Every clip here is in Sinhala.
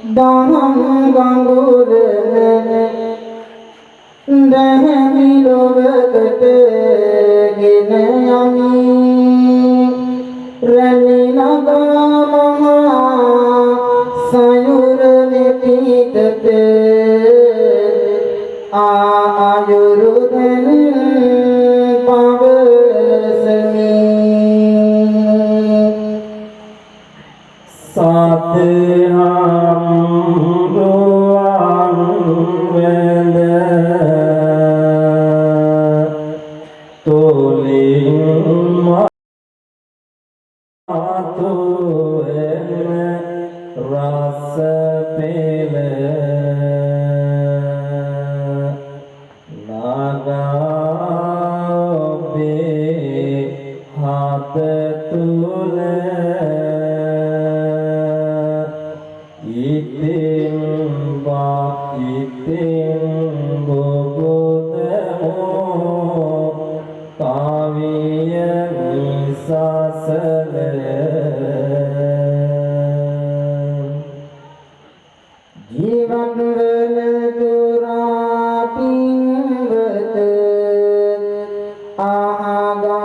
Daham gangul dahmi lovate ginayami rani nagamaha sayur nipitate ayurudan pavasami Sateham Ruan Vele Toling Matu Rasa Pele Naga Be Hat Tule Itim bogudemo kaviya nisasale jivan vele durapinvat ahagan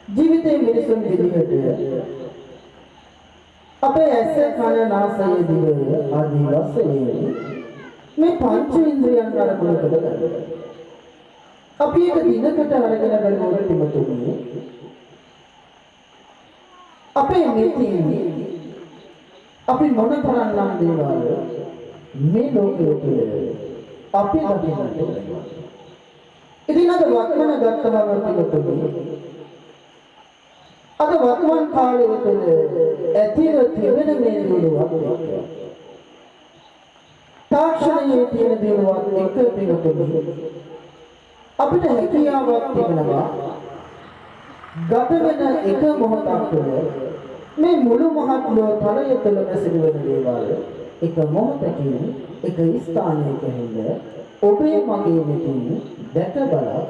ජීවිතේ මිනිසුන් විදිහට අපේ ඇස කන නාසය දිව ආදී වශයෙන් මේ පංච ඉන්ද්‍රියයන් අරමුණු කරගන්න. අපි එක දිනකට අරගෙන බලනකොට පිටුතුනේ අපේ මෙතින් අපි මොනතරම්නම් දේවල් මේ ලෝකයේ තුල අපි දකින්නට ඉතින් අද වර්තමාන ගත්තම පිටුතුනේ අද වර්තමාන කාලයේ තුල ඇතිව තිබෙන මේ දුරුවක් තාක්ෂණයේ තියෙන දේවල් එක පිටුතුනේ අපිට හැකියාවක් තිබෙනවා ගත වෙන එක මොහොතක් තුළ මේ මුළු මහත් ලෝකය තුළම සිදුවෙන දේවල් එක මොහොතකින් එක ස්ථානයක හිඳ ඔබේ මගේ මෙතින් දැක බලා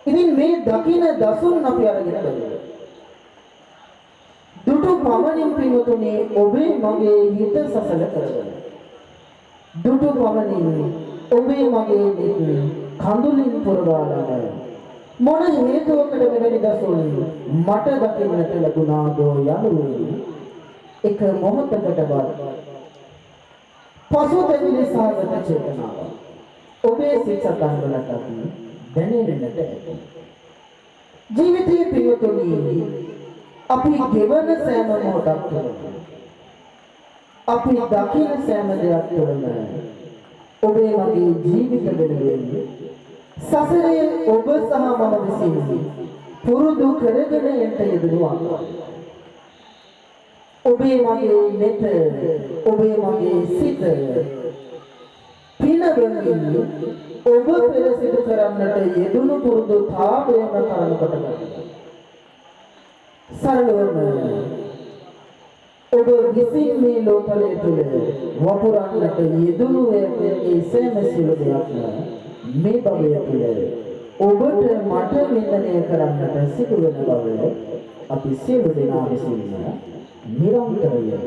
ඉතින් මේ දකින දසුන් අපි අරගෙන බලමු දුටු පමණින් පිටුනේ ඔබේ මගේ හිත සසල කරගන්න දුටු පමණින් ඔබේ මගේ මෙතින් කඳුලින් පුරවාලන මොන හේතුවකට මෙවැනි දසුන් මට දකින්නට ලැබුණාදෝ යනුවෙන් එක මොහොතකටවත් පසුතැවිලි සාගත චේතනාව ඔබේ සිත සතන් වලට අපි දැනෙන්නට ඇති ජීවිතයේ පියතුණී අපි ගෙවන සෑම මොහොතක් තුළම අපි දකින සෑම දෙයක් තුළම ඔබේ මගේ ජීවිත වෙනුවෙන් සසරේ ඔබ සහ මම විසින් පුරුදු කරගෙන යන්න යෙදුණා. ඔබේ මගේ මෙත ඔබේ මගේ සිත පිනවමින් ඔබ පෙර සිදු කරන්නට යෙදුණු පුරුදු තාවයම කරන කොට සරලවම ඔබ විසින් මේ ලෝකයේ තුල වපුරන්නට යෙදුණු ඒ සෑම සිළු දෙයක් මේ භවය තුළ ඔබට මට වින්දනය කරන්නට සිදුවන බව අපි සියලු දෙනා විසින් නිරන්තරයෙන්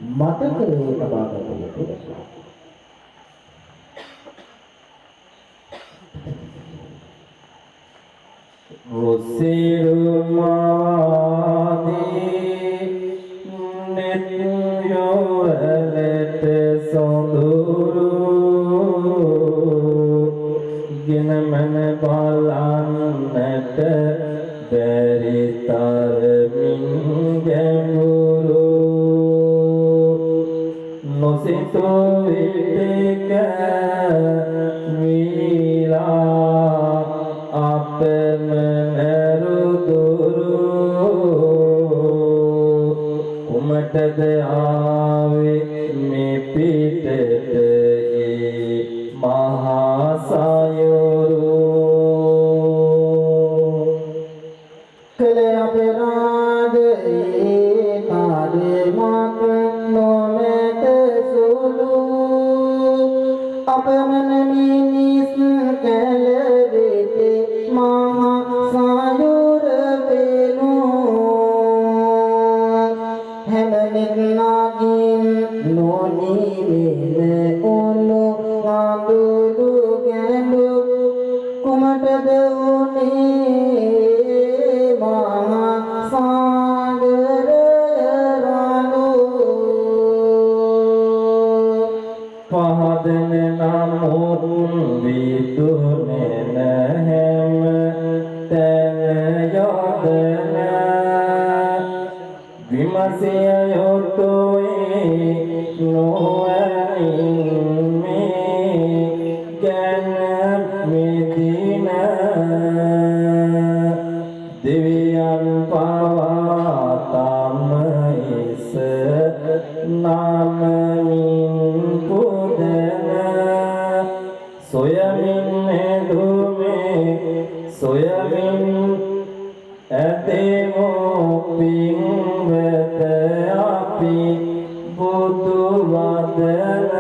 මතකයේ තබා ගත යුතුයි. රොසිරු මාදී නිත්‍යෝ එලෙත සොඳුරු ගෙන මන බලන්න සිතු විටක වීලා අපමණරුදුරු කුමටද ආවේ මේ පිටට මහා සයුරු කළ අපරාධ කාර්යමක් නොමැත සුළු අපමණ මිනිස් කළ වෙත මහා සයුර වෙනු හැම නිත්නාගින් නොනිවිල ඔලු ආදුරු ගැඹු කුමටද උනේ මහා සාගර රණු පහදන නමුත් විදුනේ නැහැම තැන යොදන විමසිය යොතුයි නොවැනින් මේ ගැන මෙදින දෙවියන් පවා තම ඉස නාමමින් පුදන සොයමින් නෙදුමේ සොයමින් ඇතෙමෝ පින්වත අපි බුදු වදන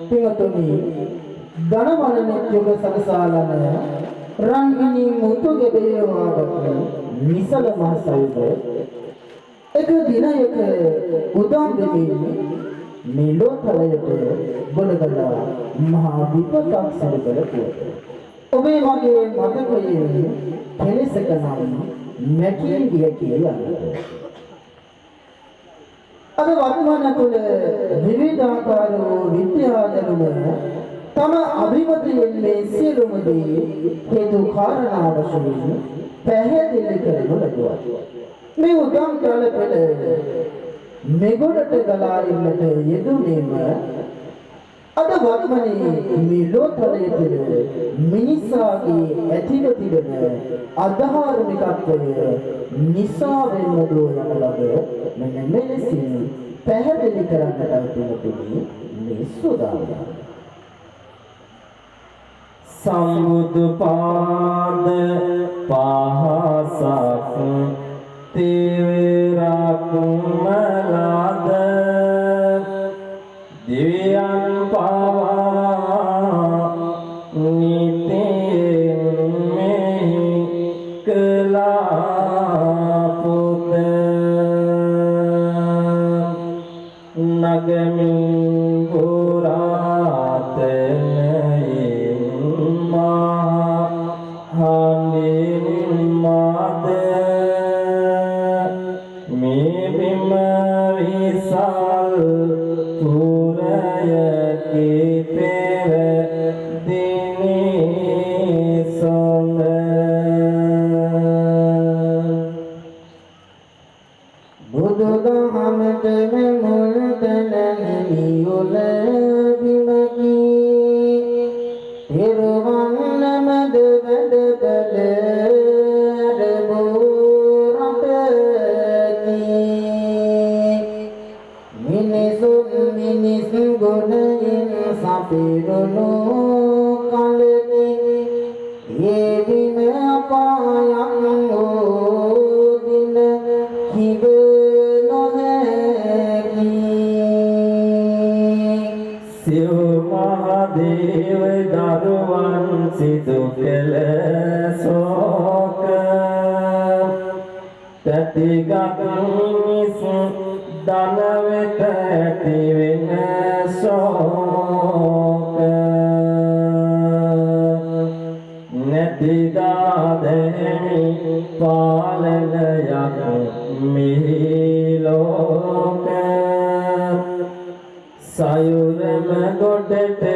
පින්වතුනි ධනවලනෙක් යුග සකසාලන රන්ගිනී මුතු ගෙබේවාගත නිසල මහ සයුර එක දිනයක උදාම් දෙමින් නිලෝතලයට ගොඩගලා මහා විපතක් සිදු කළේ. ඔබේ මගේ මතකයේ කෙලෙසක නම් මැකී ගිය කියලා. අද වර්තමාන තුළ විවිධාකාර වූ විද්‍යාදරුම තම අභිමතයෙන් මේ සියලුම දේ හේතු කාරණා වශයෙන් පැහැදිලි කරනු ලැබුවා. මේ උදම් කාල පෙළ මෙගොඩට ගලා එන්නට යෙදුනේම අද වර්තමානයේ මේ ලෝකයේ තුළ මිනිසාගේ ඇතිව තිබෙන අධාර්මිකත්වය නිසා වෙන දෝයනලද මෙන්න මෙලෙසින් පැහැදිලි කරන්නට තියෙන්නේ මේ සෝදානය. සම්බුදු පාද පහසක් තිරකුමලාද දිව්‍යයන් පවා නිතෙන් මෙහි කළා පුත නගමින් sayurama godete